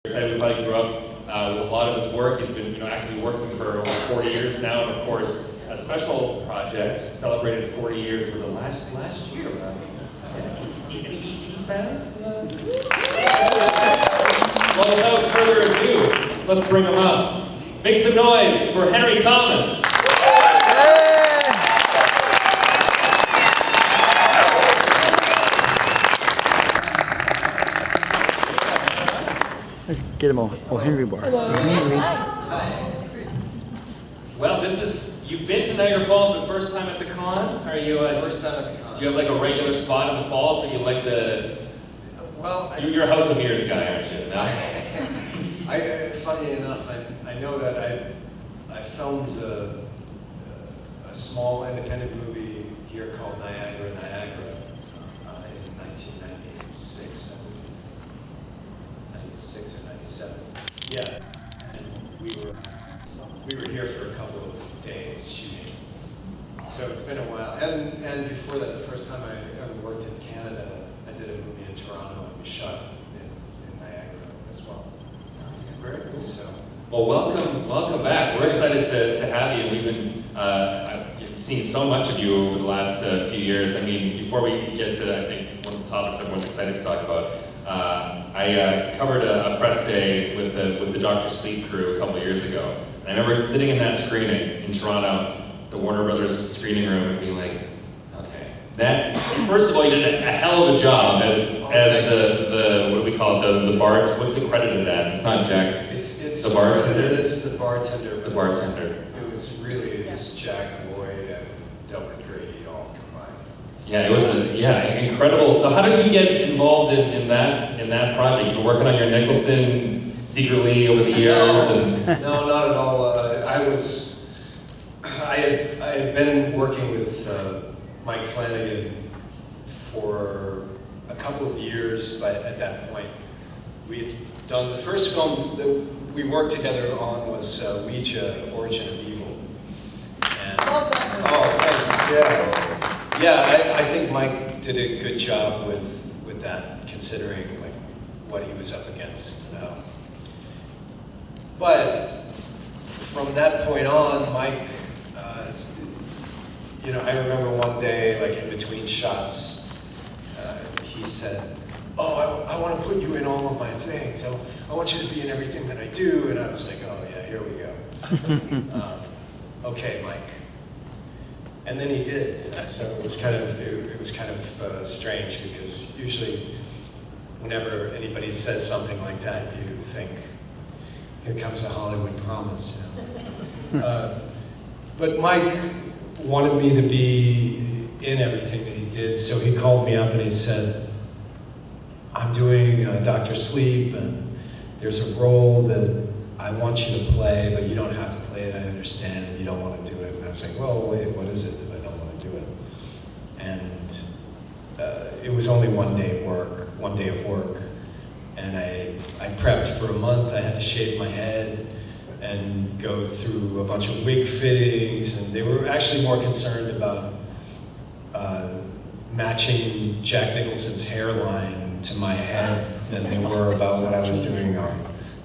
Everybody grew up with a lot of his work. He's been actively working for over 40 years now, and of course, a special project celebrated 40 years was last year. Any ET fans? Well, without further ado, let's bring him up. Make some noise for Henry Thomas. Let's get him a Henry bar. Well, you've been to Niagara Falls, but first time at the con? Are you First time at the con. Do you have like a regular spot in the falls that you like to? Well, You're a House of Mirrors guy, aren't you? No? Funny enough, I know that I filmed a small independent movie here called Niagara in 1996, I believe. 96 or 97. Yeah, and we were here for a couple of days shooting. So it's been a while. And before that, the first time I ever worked in Canada, I did a movie in Toronto and we shot in Niagara as well. Very cool. So, well, welcome back. We're excited to have you. We've been I've seen so much of you over the last few years. I mean, before we get to, I think, one of the topics everyone's excited to talk about, I covered a press day with the Dr. Sleep crew a couple of years ago. And I remember sitting in that screening in Toronto, the Warner Brothers screening room, and being like, okay, that, first of all, you did a hell of a job as the what do we call it, the bar, what's it credited as? It's not Jack. It's the bartender. It is the bartender. The bartender. It was really just Jack Lloyd and Delbert Grady all combined. Yeah, it was incredible. So how did you get involved in that project? You've been working on your Nicholson secretly over the years, and No, not at all. I had been working with Mike Flanagan for a couple of years, but at that point, we had done the first film that we worked together on was Ouija, Origin of Evil. And, oh, thanks. Yeah, I think Mike did a good job with that, considering like what he was up against. But from that point on, Mike, I remember one day, like in between shots, he said, "Oh, I want to put you in all of my things. I want you to be in everything that I do." And I was like, "Oh yeah, here we go." Okay, Mike. And then he did. So it was kind of strange, because usually, whenever anybody says something like that, you think, here comes a Hollywood promise. But Mike wanted me to be in everything that he did, so he called me up and he said, "I'm doing Dr. Sleep, and there's a role that I want you to play, but you don't have to play it, I understand, and you don't want to do it." And I was like, "Well, wait, what is it that I don't want to do it?" And it was only one day of work, and I prepped for a month. I had to shave my head and go through a bunch of wig fittings, and they were actually more concerned about matching Jack Nicholson's hairline to my head than they were about what I was doing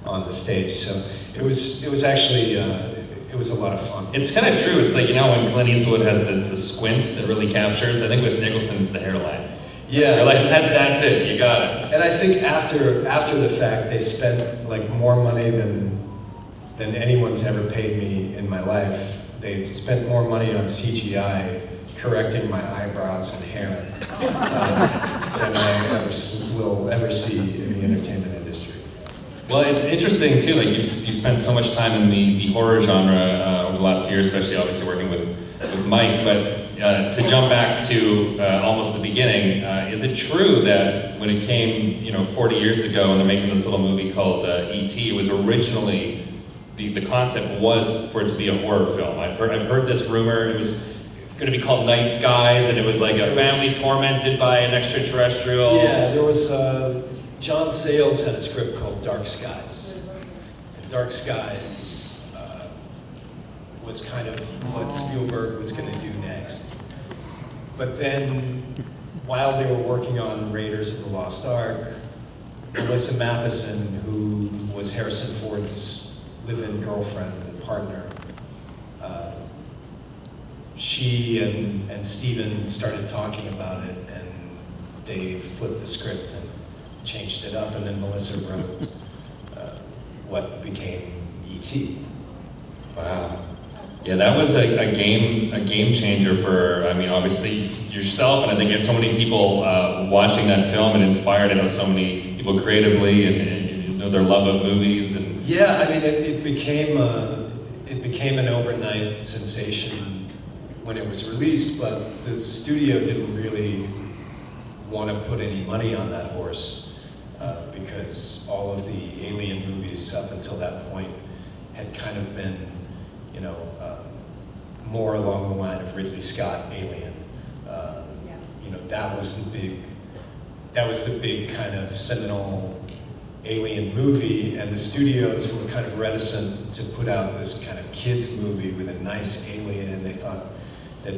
on the stage. So it was actually it was a lot of fun. it's kind of true. It's like, when Clint Eastwood has the squint that really captures. I think with Nicholson, it's the hairline. Yeah, You're like, that's it. You got it. and I think after the fact, they spent like more money than anyone's ever paid me in my life. They spent more money on CGI correcting my eyebrows and hair than I will ever see in the entertainment industry. Well, it's interesting too. Like you've spent so much time in the horror genre over the last few years, especially obviously working with Mike. But to jump back to almost the beginning, is it true that when it came, 40 years ago, and they're making this little movie called E.T., it was originally the concept was for it to be a horror film? I've heard this rumor. It was going to be called Night Skies, and it was like a family tormented by an extraterrestrial. Yeah, there was John Sayles had a script called Dark Skies. And Dark Skies was kind of what Spielberg was going to do next. But then, while they were working on Raiders of the Lost Ark, Melissa Matheson, who was Harrison Ford's live-in girlfriend and partner. She and Steven started talking about it, and they flipped the script and changed it up, and then Melissa wrote what became E.T. Wow. Yeah, that was a game changer for, I mean, obviously yourself, and I think there's so many people watching that film and inspired, I know so many people creatively and you know their love of movies. And Yeah, I mean, it became an overnight sensation when it was released, but the studio didn't really want to put any money on that horse because all of the Alien movies up until that point had kind of been, you know, more along the line of Ridley Scott Alien. You know, that was the big kind of seminal Alien movie, and the studios were kind of reticent to put out this kind of kids movie with a nice alien, and they thought that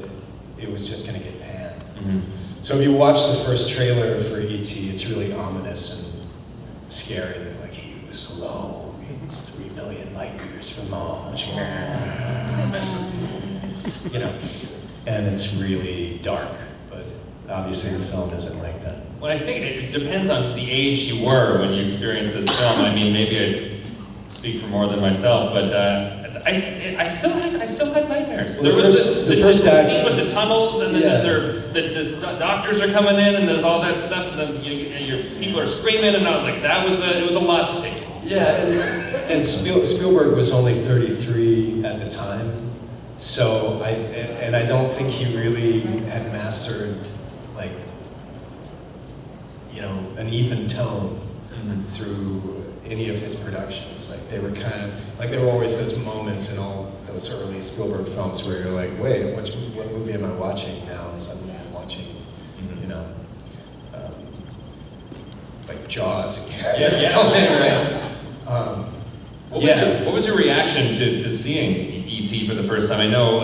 it was just going to get panned. mm-hmm. So if you watch the first trailer for E.T., it's really ominous and scary. They're like, he was alone, he was 3 million light years from home. You know, and it's really dark, but obviously the film isn't like that. Well, I think it depends on the age you were when you experienced this film. I mean, maybe I speak for more than myself, but I still had nightmares. Well, there was the first act, scene with the tunnels, and then yeah. the doctors are coming in, and there's all that stuff, and then your people are screaming, and I was like, it was a lot to take. Yeah, and Spielberg was only 33 at the time, so I don't think he really had mastered, like, you know, an even tone through any of his productions. Like, they were kind of, like, there were always those moments in all those early Spielberg films where you're like, wait, what movie am I watching now? Suddenly I'm watching, you know, like Jaws again. Yeah. Something, right? What was your reaction to seeing E.T. for the first time? I know,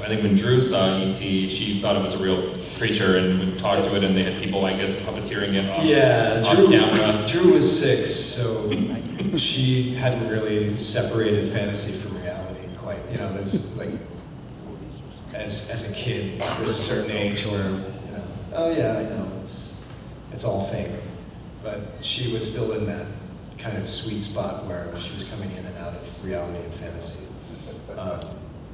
I think when Drew saw E.T., she thought it was a real creature and would talk to it, and they had people, I guess, puppeteering it off camera. Drew was 6, so she hadn't really separated fantasy from reality quite. You know, there's like, as a kid, there's a certain age where, you know, oh yeah, I know, it's all fake. But she was still in that kind of sweet spot where she was coming in and out of reality and fantasy.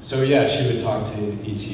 So yeah, she would talk to E.T.